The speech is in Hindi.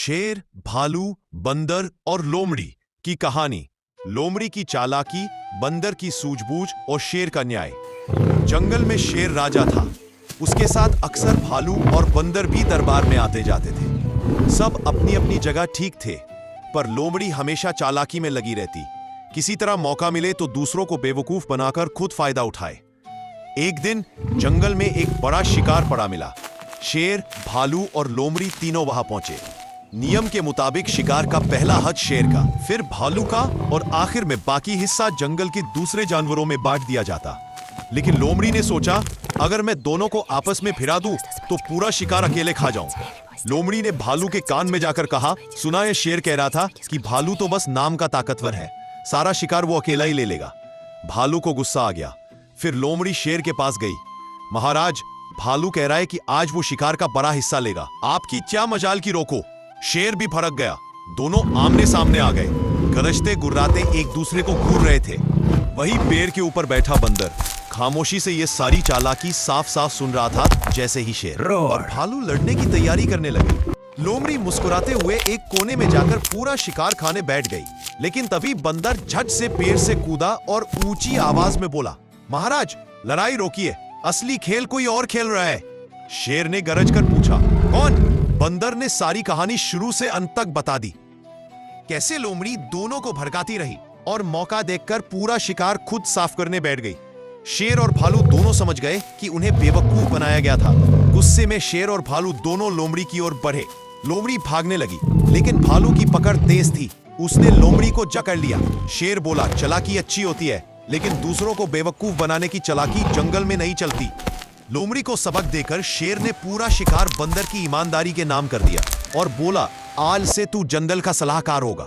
शेर, भालू, बंदर और लोमड़ी की कहानी। लोमड़ी की चालाकी, बंदर की सूझबूझ और शेर का न्याय। जंगल में शेर राजा था। उसके साथ अक्सर भालू और बंदर भी दरबार में आते जाते थे। सब अपनी अपनी जगह ठीक थे, पर लोमड़ी हमेशा चालाकी में लगी रहती। किसी तरह मौका मिले तो दूसरों को बेवकूफ बनाकर खुद फायदा उठाए। एक दिन जंगल में एक बड़ा शिकार पड़ा मिला। शेर, भालू और लोमड़ी तीनों वहां पहुंचे। नियम के मुताबिक शिकार का पहला हक शेर का, फिर भालू का और आखिर में बाकी हिस्सा जंगल के दूसरे जानवरों में बांट दिया जाता। लेकिन लोमड़ी ने सोचा, अगर मैं दोनों को आपस में फिरा दूं तो पूरा शिकार अकेले खा जाऊं। लोमड़ी ने भालू के कान में जाकर कहा, सुना है शेर कह रहा था कि भालू तो बस नाम का ताकतवर है, सारा शिकार वो अकेला ही ले लेगा। भालू को गुस्सा आ गया। फिर लोमड़ी शेर के पास गई। महाराज, भालू कह रहा है कि आज वो शिकार का बड़ा हिस्सा लेगा, आपकी क्या मजाल की रोको। शेर भी भड़क गया। दोनों आमने सामने आ गए, गरजते गुर्राते एक दूसरे को घूर रहे थे। वही पेड़ के ऊपर बैठा बंदर खामोशी से ये सारी चालाकी साफ साफ सुन रहा था, जैसे ही शेर और भालू लड़ने की तैयारी करने लगे। लोमड़ी मुस्कुराते हुए एक कोने में जाकर पूरा शिकार खाने बैठ गई। लेकिन तभी बंदर झट से पेड़ से कूदा और ऊंची आवाज में बोला, महाराज लड़ाई रोकिए, असली खेल कोई और खेल रहा है। शेर ने गरज कर पूछा, कौन? बंदर ने सारी कहानी शुरू से अंत तक बता दी। कैसे लोमड़ी दोनों को भड़काती रही और मौका देखकर पूरा शिकार खुद साफ करने बैठ गई। शेर और भालू दोनों समझ गए कि उन्हें बेवकूफ बनाया गया था। गुस्से में शेर और भालू दोनों लोमड़ी की ओर बढ़े। लोमड़ी भागने लगी, लेकिन भालू की पकड़ तेज थी। उसने लोमड़ी को जकड़ लिया। शेर बोला, चालाकी अच्छी होती है, लेकिन दूसरों को बेवकूफ बनाने की चालाकी जंगल में नहीं चलती। लोमड़ी को सबक देकर शेर ने पूरा शिकार बंदर की ईमानदारी के नाम कर दिया और बोला, आज से तू जंगल का सलाहकार होगा।